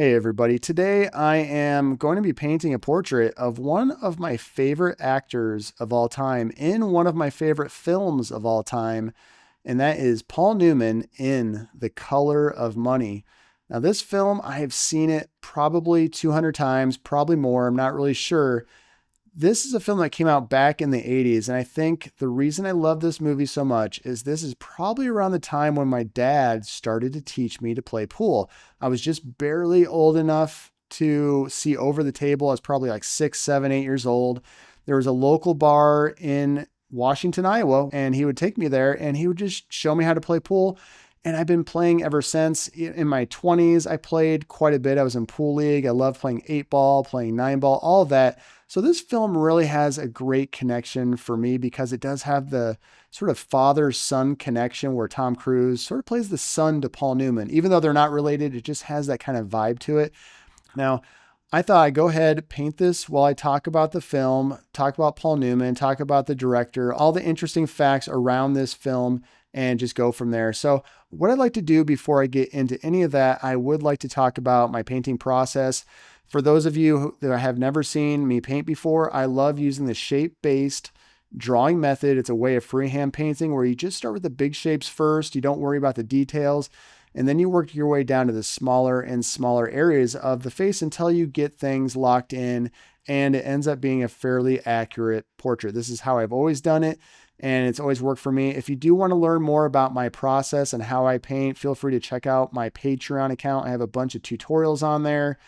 Hey everybody, today I am going to be painting a portrait of one of my favorite actors of all time in one of my favorite films of all time, and that is Paul Newman in The Color of Money. Now, this film, I have seen it probably 200 times, probably more, I'm not really sure. This is a film that came out back in the 80s, and I think the reason I love this movie so much is this is probably around the time when my dad started to teach me to play pool. I was just barely old enough to see over the table. I was probably like 6, 7, 8 years old. There was a local bar in Washington, Iowa, and he would take me there and he would just show me how to play pool. And I've been playing ever since. In my 20s, I played quite a bit. I was in pool league. I loved playing 8 ball, playing 9 ball, all of that. So this film really has a great connection for me because it does have the sort of father-son connection where Tom Cruise sort of plays the son to Paul Newman. Even though they're not related, it just has that kind of vibe to it. Now, I thought I'd go ahead, paint this while I talk about the film, talk about Paul Newman, talk about the director, all the interesting facts around this film, and just go from there. So what I'd like to do before I get into any of that, I would like to talk about my painting process. For those of you that have never seen me paint before, I love using the shape-based drawing method. It's a way of freehand painting where you just start with the big shapes first. You don't worry about the details. And then you work your way down to the smaller and smaller areas of the face until you get things locked in and it ends up being a fairly accurate portrait. This is how I've always done it, and it's always worked for me. If you do want to learn more about my process and how I paint, feel free to check out my Patreon account. I have a bunch of tutorials on there,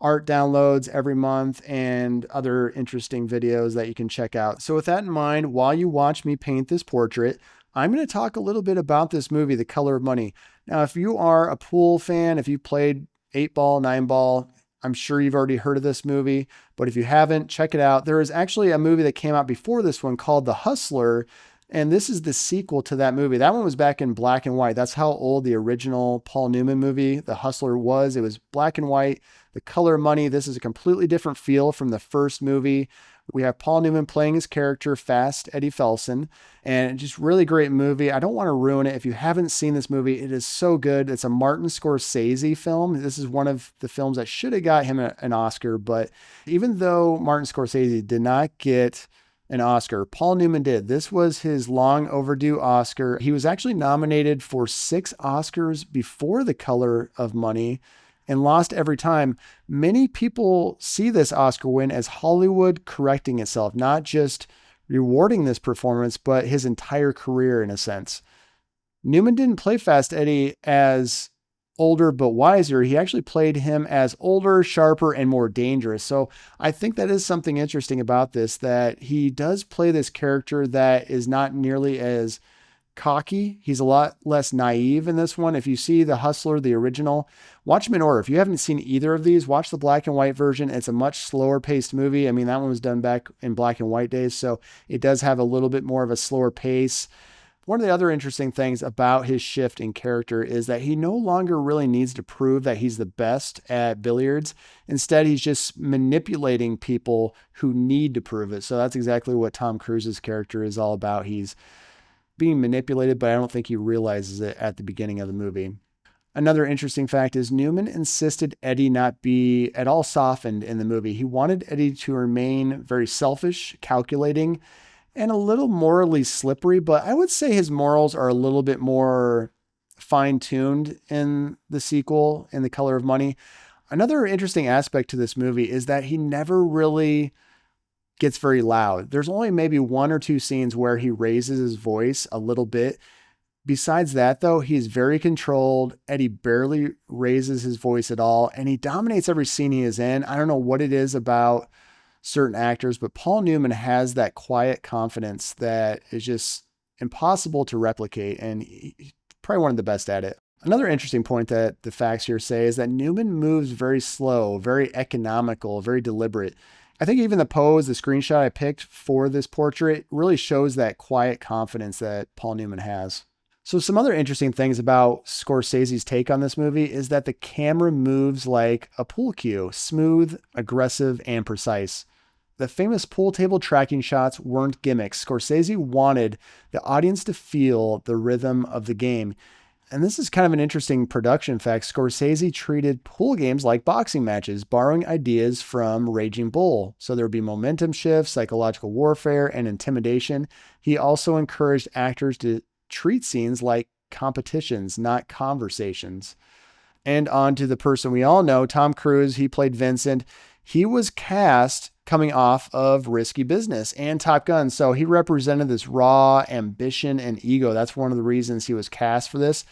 art downloads every month, and other interesting videos that you can check out. So with that in mind, while you watch me paint this portrait, I'm going to talk a little bit about this movie, The Color of Money. Now, if you are a pool fan, if you played 8 ball, 9 ball, I'm sure you've already heard of this movie, but if you haven't, check it out. There is actually a movie that came out before this one called The Hustler, and this is the sequel to that movie. That one was back in black and white. That's how old the original Paul Newman movie, The Hustler, was. It was black and white. The Color of Money, this is a completely different feel from the first movie. We have Paul Newman playing his character, Fast Eddie Felson, and just really great movie. I don't want to ruin it. If you haven't seen this movie, it is so good. It's a Martin Scorsese film. This is one of the films that should have got him an Oscar, but even though Martin Scorsese did not get an Oscar, Paul Newman did. This was his long overdue Oscar. He was actually nominated for 6 Oscars before The Color of Money and lost every time. Many people see this Oscar win as Hollywood correcting itself, not just rewarding this performance, but his entire career in a sense. Newman didn't play Fast Eddie as older but wiser. He actually played him as older, sharper, and more dangerous. So I think that is something interesting about this, that he does play this character that is not nearly as cocky. He's a lot less naive in this one. If you see The Hustler, the original, watch them in order. If you haven't seen either of these, watch the black and white version. It's a much slower paced movie. I mean, that one was done back in black and white days, so it does have a little bit more of a slower pace. One of the other interesting things about his shift in character is that he no longer really needs to prove that he's the best at billiards. Instead, he's just manipulating people who need to prove it. So that's exactly what Tom Cruise's character is all about. He's being manipulated, but I don't think he realizes it at the beginning of the movie. Another interesting fact is Newman insisted Eddie not be at all softened in the movie. He wanted Eddie to remain very selfish, calculating, and a little morally slippery, but I would say his morals are a little bit more fine-tuned in the sequel, in The Color of Money. Another interesting aspect to this movie is that he never really gets very loud. There's only maybe 1 or 2 scenes where he raises his voice a little bit. Besides that, though, he's very controlled. Eddie barely raises his voice at all, and he dominates every scene he is in. I don't know what it is about certain actors, but Paul Newman has that quiet confidence that is just impossible to replicate, and he's probably one of the best at it. Another interesting point that the facts here say is that Newman moves very slow, very economical, very deliberate. I think even the pose, the screenshot I picked for this portrait really shows that quiet confidence that Paul Newman has. So some other interesting things about Scorsese's take on this movie is that the camera moves like a pool cue, smooth, aggressive, and precise. The famous pool table tracking shots weren't gimmicks. Scorsese wanted the audience to feel the rhythm of the game. And this is kind of an interesting production fact. Scorsese treated pool games like boxing matches, borrowing ideas from Raging Bull. So there would be momentum shifts, psychological warfare, and intimidation. He also encouraged actors to treat scenes like competitions, not conversations. And on to the person we all know, Tom Cruise. He played Vincent. He was cast coming off of Risky Business and Top Gun. So he represented this raw ambition and ego. That's one of the reasons he was cast for this.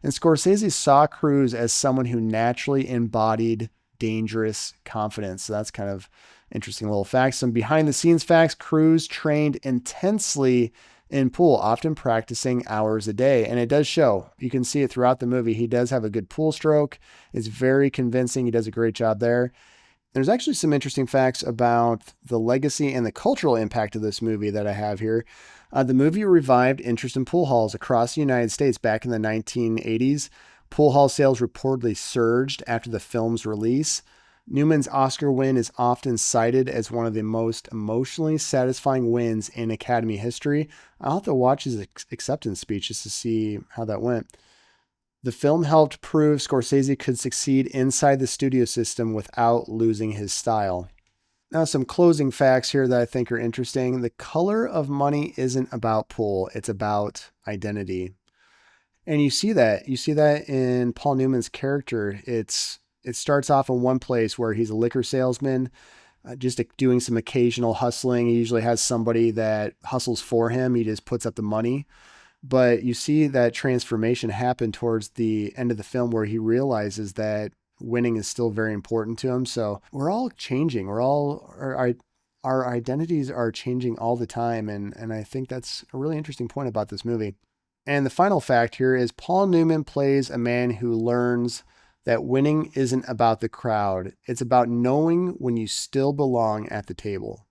And Scorsese saw Cruise as someone who naturally embodied dangerous confidence. So that's kind of interesting little facts. Some behind the scenes facts. Cruise trained intensely in pool, often practicing hours a day. And it does show. You can see it throughout the movie. He does have a good pool stroke. It's very convincing. He does a great job there. There's actually some interesting facts about the legacy and the cultural impact of this movie that I have here. The movie revived interest in pool halls across the United States back in the 1980s. Pool hall sales reportedly surged after the film's release. Newman's Oscar win is often cited as one of the most emotionally satisfying wins in Academy history. I'll have to watch his acceptance speech just to see how that went. The film helped prove Scorsese could succeed inside the studio system without losing his style. Now, some closing facts here that I think are interesting. The color of money isn't about pool. It's about identity. And you see that. You see that in Paul Newman's character. It starts off in one place where he's a liquor salesman, just doing some occasional hustling. He usually has somebody that hustles for him. He just puts up the money. But you see that transformation happen towards the end of the film where he realizes that winning is still very important to him. So we're all changing. Our identities are changing all the time. And I think that's a really interesting point about this movie. And the final fact here is Paul Newman plays a man who learns that winning isn't about the crowd. It's about knowing when you still belong at the table.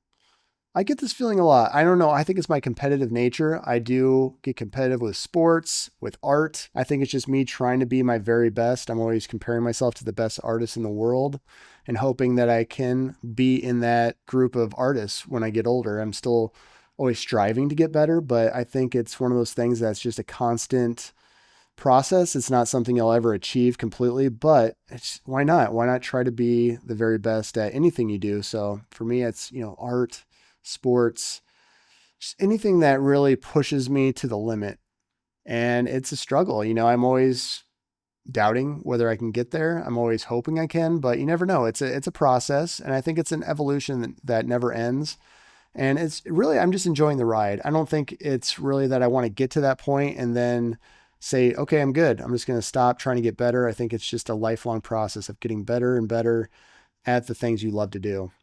I get this feeling a lot. I don't know. I think it's my competitive nature. I do get competitive with sports, with art. I think it's just me trying to be my very best. I'm always comparing myself to the best artists in the world and hoping that I can be in that group of artists when I get older. I'm still always striving to get better, but I think it's one of those things that's just a constant process. It's not something you'll ever achieve completely, but why not? Why not try to be the very best at anything you do? So for me, it's, art, sports, just anything that really pushes me to the limit. And it's a struggle. I'm always doubting whether I can get there. I'm always hoping I can, but you never know. It's a process. And I think it's an evolution that never ends. And it's really, I'm just enjoying the ride. I don't think it's really that I want to get to that point and then say, okay, I'm good. I'm just going to stop trying to get better. I think it's just a lifelong process of getting better and better at the things you love to do.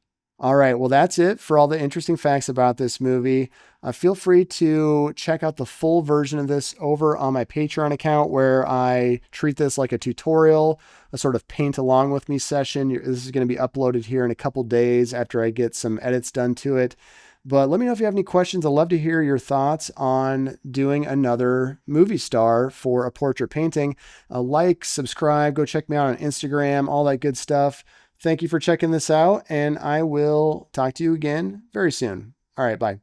All right. Well, that's it for all the interesting facts about this movie. Feel free to check out the full version of this over on my Patreon account where I treat this like a tutorial, a sort of paint along with me session. This is going to be uploaded here in a couple days after I get some edits done to it. But let me know if you have any questions. I'd love to hear your thoughts on doing another movie star for a portrait painting. Like, subscribe, go check me out on Instagram, all that good stuff. Thank you for checking this out, and I will talk to you again very soon. All right, bye.